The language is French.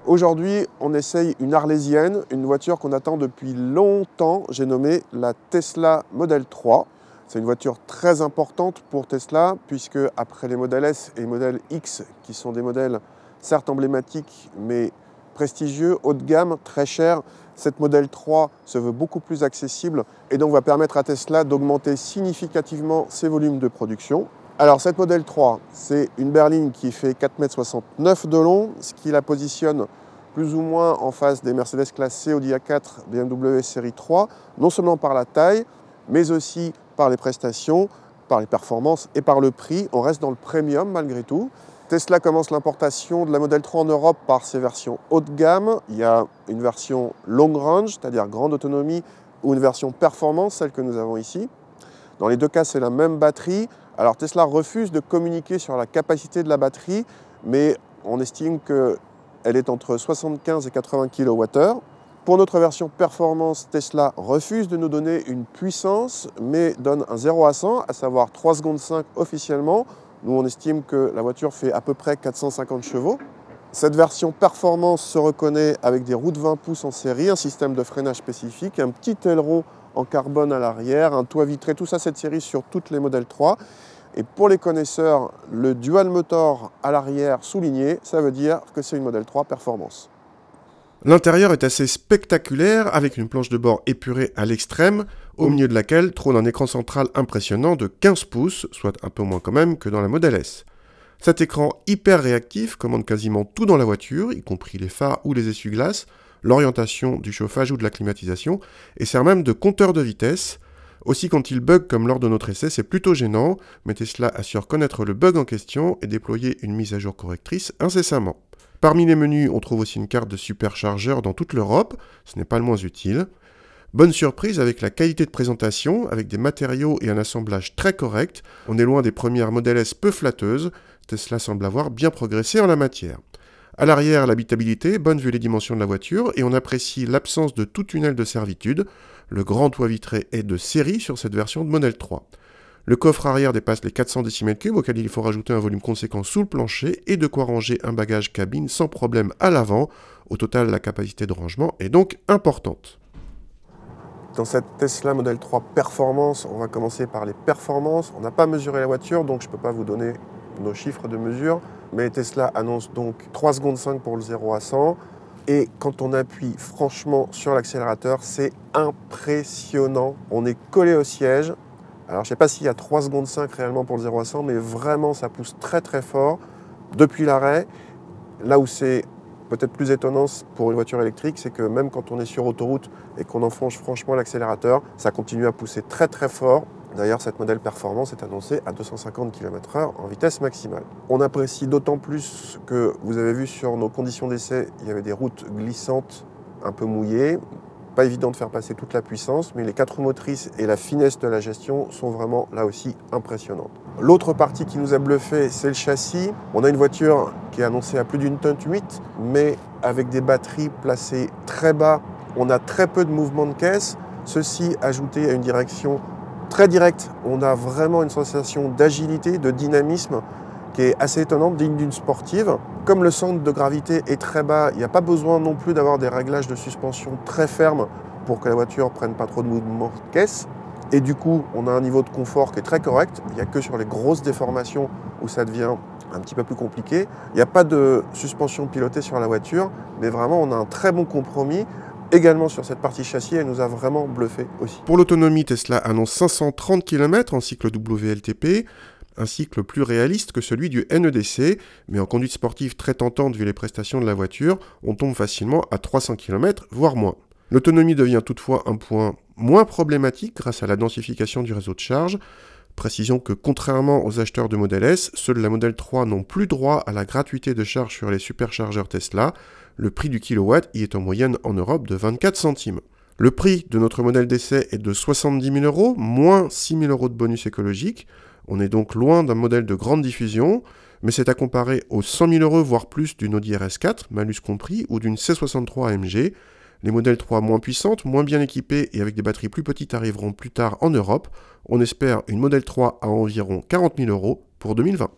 Aujourd'hui, on essaye une arlésienne, une voiture qu'on attend depuis longtemps. J'ai nommé la Tesla Model 3. C'est une voiture très importante pour Tesla, puisque après les modèles S et les modèles X, qui sont des modèles certes emblématiques, mais prestigieux, haut de gamme, très cher, cette Model 3 se veut beaucoup plus accessible et donc va permettre à Tesla d'augmenter significativement ses volumes de production. Alors cette Model 3, c'est une berline qui fait 4,69 m de long, ce qui la positionne plus ou moins en face des Mercedes classe C, Audi A4, BMW série 3, non seulement par la taille, mais aussi par les prestations, par les performances et par le prix. On reste dans le premium malgré tout. Tesla commence l'importation de la Model 3 en Europe par ses versions haut de gamme. Il y a une version long range, c'est-à-dire grande autonomie, ou une version performance, celle que nous avons ici. Dans les deux cas, c'est la même batterie. Alors Tesla refuse de communiquer sur la capacité de la batterie, mais on estime qu'elle est entre 75 et 80 kWh. Pour notre version performance, Tesla refuse de nous donner une puissance, mais donne un 0 à 100, à savoir 3,5 secondes officiellement. Nous, on estime que la voiture fait à peu près 450 chevaux. Cette version performance se reconnaît avec des roues de 20 pouces en série, un système de freinage spécifique, un petit aileron en carbone à l'arrière, un toit vitré, tout ça cette série sur toutes les Model 3. Et pour les connaisseurs, le dual motor à l'arrière souligné, ça veut dire que c'est une Model 3 performance. L'intérieur est assez spectaculaire, avec une planche de bord épurée à l'extrême, au milieu de laquelle trône un écran central impressionnant de 15 pouces, soit un peu moins quand même que dans la Model S. Cet écran hyper réactif commande quasiment tout dans la voiture, y compris les phares ou les essuie-glaces, l'orientation du chauffage ou de la climatisation, et sert même de compteur de vitesse. Aussi, quand il bug comme lors de notre essai, c'est plutôt gênant, mais Tesla assure connaître le bug en question et déployer une mise à jour correctrice incessamment. Parmi les menus, on trouve aussi une carte de superchargeur dans toute l'Europe, ce n'est pas le moins utile. Bonne surprise avec la qualité de présentation, avec des matériaux et un assemblage très correct. On est loin des premières Model S peu flatteuses, Tesla semble avoir bien progressé en la matière. À l'arrière, l'habitabilité, bonne vu les dimensions de la voiture, et on apprécie l'absence de tout tunnel de servitude. Le grand toit vitré est de série sur cette version de Model 3. Le coffre arrière dépasse les 400 cm3, auquel il faut rajouter un volume conséquent sous le plancher et de quoi ranger un bagage cabine sans problème à l'avant. Au total, la capacité de rangement est donc importante. Dans cette Tesla Model 3 Performance, on va commencer par les performances. On n'a pas mesuré la voiture, donc je ne peux pas vous donner nos chiffres de mesure. Mais Tesla annonce donc 3,5 secondes pour le 0 à 100. Et quand on appuie franchement sur l'accélérateur, c'est impressionnant. On est collé au siège. Alors je ne sais pas s'il y a 3,5 secondes réellement pour le 0 à 100, mais vraiment ça pousse très très fort depuis l'arrêt. Là où c'est peut-être plus étonnant pour une voiture électrique, c'est que même quand on est sur autoroute et qu'on enfonce franchement l'accélérateur, ça continue à pousser très très fort. D'ailleurs, cette modèle performance est annoncée à 250 km/h en vitesse maximale. On apprécie d'autant plus que vous avez vu sur nos conditions d'essai, il y avait des routes glissantes un peu mouillées. Pas évident de faire passer toute la puissance, mais les 4 roues motrices et la finesse de la gestion sont vraiment là aussi impressionnantes. L'autre partie qui nous a bluffé, c'est le châssis. On a une voiture qui est annoncée à plus d'une tonne 8, mais avec des batteries placées très bas. On a très peu de mouvement de caisse. Ceci ajouté à une direction très directe. On a vraiment une sensation d'agilité, de dynamisme qui est assez étonnante, digne d'une sportive. Comme le centre de gravité est très bas, il n'y a pas besoin non plus d'avoir des réglages de suspension très fermes pour que la voiture ne prenne pas trop de mouvement de caisse. Et du coup, on a un niveau de confort qui est très correct. Il n'y a que sur les grosses déformations où ça devient un petit peu plus compliqué. Il n'y a pas de suspension pilotée sur la voiture, mais vraiment, on a un très bon compromis. Également sur cette partie châssis, elle nous a vraiment bluffé aussi. Pour l'autonomie, Tesla annonce 530 km en cycle WLTP, un cycle plus réaliste que celui du NEDC, mais en conduite sportive très tentante vu les prestations de la voiture, on tombe facilement à 300 km, voire moins. L'autonomie devient toutefois un point moins problématique grâce à la densification du réseau de charge. Précisons que contrairement aux acheteurs de Model S, ceux de la Model 3 n'ont plus droit à la gratuité de charge sur les superchargeurs Tesla. Le prix du kilowatt y est en moyenne en Europe de 24 centimes. Le prix de notre modèle d'essai est de 70 000 €, moins 6 000 € de bonus écologique. On est donc loin d'un modèle de grande diffusion, mais c'est à comparer aux 100 000 € voire plus d'une Audi RS4, malus compris, ou d'une C63 AMG. Les modèles 3 moins puissantes, moins bien équipées et avec des batteries plus petites arriveront plus tard en Europe. On espère une modèle 3 à environ 40 000 € pour 2020.